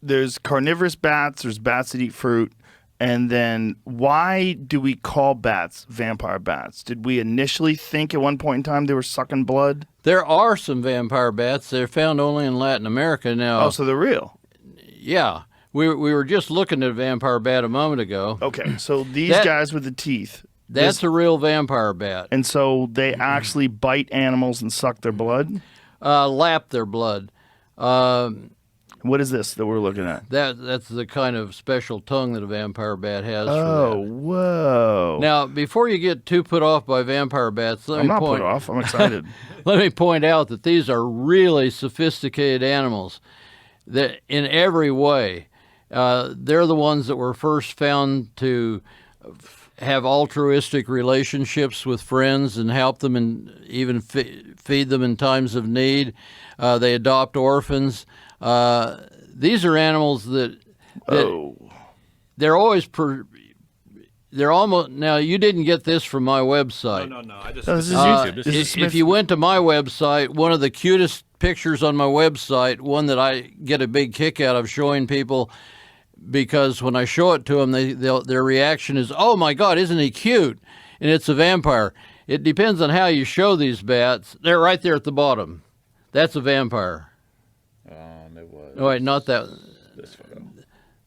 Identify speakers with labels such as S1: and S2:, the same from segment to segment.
S1: there's carnivorous bats, there's bats that eat fruit, and then why do we call bats vampire bats? Did we initially think at one point in time they were sucking blood?
S2: There are some vampire bats. They're found only in Latin America now.
S1: Oh, so they're real.
S2: Yeah. We were just looking at a vampire bat a moment ago.
S1: Okay, so these guys with the teeth.
S2: That's a real vampire bat.
S1: And so they actually bite animals and suck their blood?
S2: Lap their blood.
S1: What is this that we're looking at?
S2: That's the kind of special tongue that a vampire bat has.
S1: Oh,
S2: for that.
S1: Whoa.
S2: Now, before you get too put off by vampire bats,
S1: I'm not put off. I'm excited.
S2: Let me point out that these are really sophisticated animals that in every way. They're the ones that were first found to have altruistic relationships with friends and help them and even feed them in times of need. They adopt orphans. These are animals that they're always they're almost. Now, you didn't get this from my website.
S3: No.
S1: This is YouTube.
S2: If you went to my website, one of the cutest pictures on my website, one that I get a big kick out of showing people, because when I show it to them, their reaction is, "Oh my God, isn't he cute?" And it's a vampire. It depends on how you show these bats. They're right there at the bottom. That's a vampire.
S3: It was.
S2: Oh wait, not that.
S3: This photo.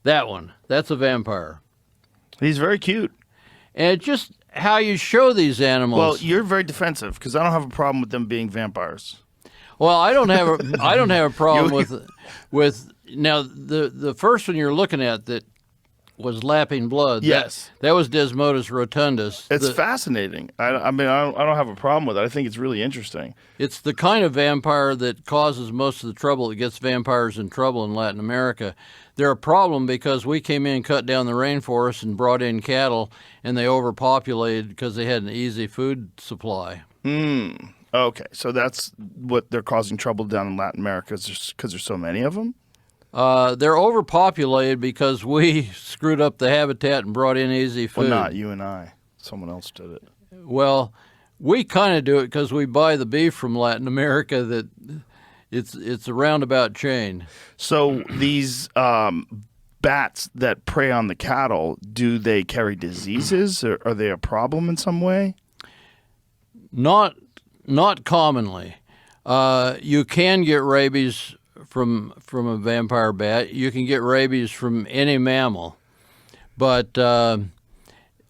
S2: That one. That's a vampire.
S1: He's very cute.
S2: And it's just how you show these animals.
S1: Well, you're very defensive because I don't have a problem with them being vampires.
S2: Well, I don't have a problem with now the first one you're looking at that was lapping blood.
S1: Yes,
S2: that was Desmodus rotundus.
S1: It's fascinating. I mean, I don't have a problem with it. I think it's really interesting.
S2: It's the kind of vampire that causes most of the trouble. It gets vampires in trouble in Latin America. They're a problem because we came in, cut down the rainforest, and brought in cattle, and they overpopulated because they had an easy food supply.
S1: Okay, so that's what they're causing trouble down in Latin America, because there's so many of them?
S2: They're overpopulated because we screwed up the habitat and brought in easy food.
S1: Well, not you and I. Someone else did it.
S2: Well, we kind of do it because we buy the beef from Latin America. That it's a roundabout chain.
S1: So these bats that prey on the cattle, do they carry diseases? Or are they a problem in some way?
S2: Not commonly. You can get rabies from a vampire bat. You can get rabies from any mammal, but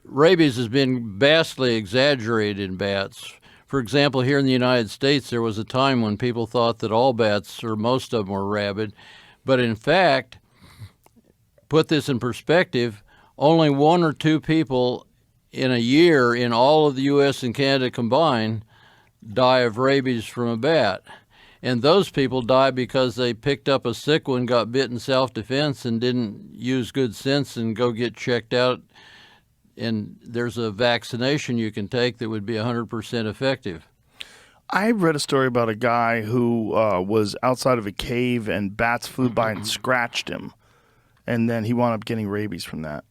S2: rabies has been vastly exaggerated in bats. For example, here in the United States, there was a time when people thought that all bats, or most of them, were rabid, but in fact, put this in perspective, only 1 or 2 people in a year in all of the U.S. and Canada combined die of rabies from a bat. And those people die because they picked up a sick one, got bit in self-defense, and didn't use good sense and go get checked out. And there's a vaccination you can take that would be 100% effective.
S1: I read a story about a guy who was outside of a cave and bats flew by and scratched him. And then he wound up getting rabies from that.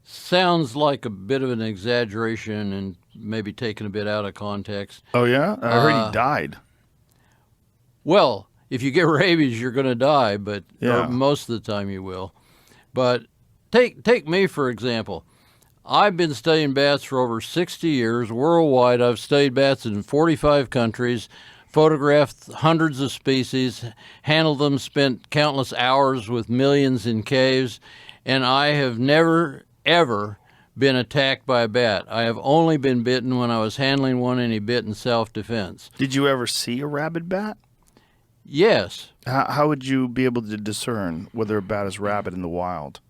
S2: Sounds like a bit of an exaggeration and maybe taken a bit out of context.
S1: Oh, yeah? I heard he died.
S2: Well, if you get rabies, you're going to die, but
S1: Yeah.
S2: or most of the time you will. But take me, for example. I've been studying bats for over 60 years worldwide. I've studied bats in 45 countries, photographed hundreds of species, handled them, spent countless hours with millions in caves, and I have never, ever been attacked by a bat. I have only been bitten when I was handling one and he bit in self-defense.
S1: Did you ever see a rabid bat?
S2: Yes.
S1: How would you be able to discern whether a bat is rabid in the wild?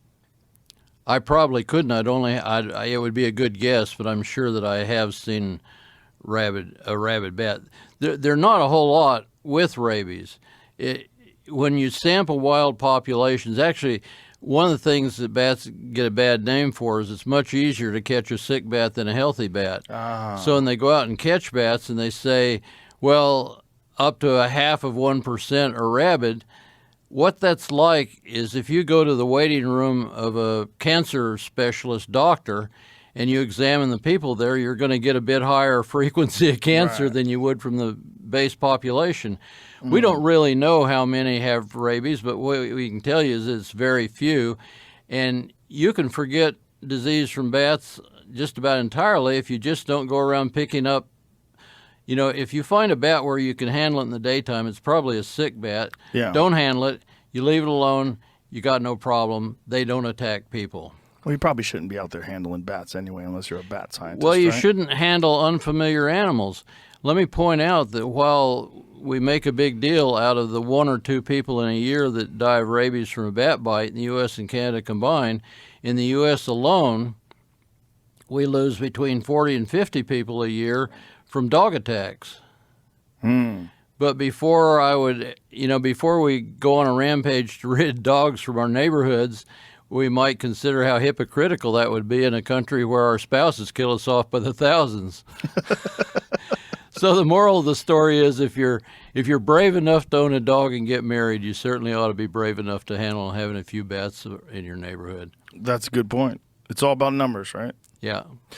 S2: I probably couldn't. It would be a good guess, but I'm sure that I have seen a rabid bat. They're not a whole lot with rabies. When you sample wild populations, actually, one of the things that bats get a bad name for is it's much easier to catch a sick bat than a healthy bat. So when they go out and catch bats and they say, well, up to 0.5% are rabid, what that's like is if you go to the waiting room of a cancer specialist doctor and you examine the people there, you're going to get a bit higher frequency of cancer
S1: Right.
S2: than you would from the base population. We don't really know how many have rabies, but what we can tell you is it's very few. And you can forget disease from bats just about entirely if you just don't go around picking up. If you find a bat where you can handle it in the daytime, it's probably a sick bat.
S1: Yeah.
S2: Don't handle it. You leave it alone. You got no problem. They don't attack people.
S1: Well, you probably shouldn't be out there handling bats anyway, unless you're a bat scientist.
S2: Well, you
S1: right?
S2: shouldn't handle unfamiliar animals. Let me point out that while we make a big deal out of the 1 or 2 people in a year that die of rabies from a bat bite in the U.S. and Canada combined, in the U.S. alone, we lose between 40 and 50 people a year from dog attacks. But before we go on a rampage to rid dogs from our neighborhoods, we might consider how hypocritical that would be in a country where our spouses kill us off by the thousands. So the moral of the story is, if you're brave enough to own a dog and get married, you certainly ought to be brave enough to handle having a few bats in your neighborhood.
S1: That's a good point. It's all about numbers, right?
S2: Yeah.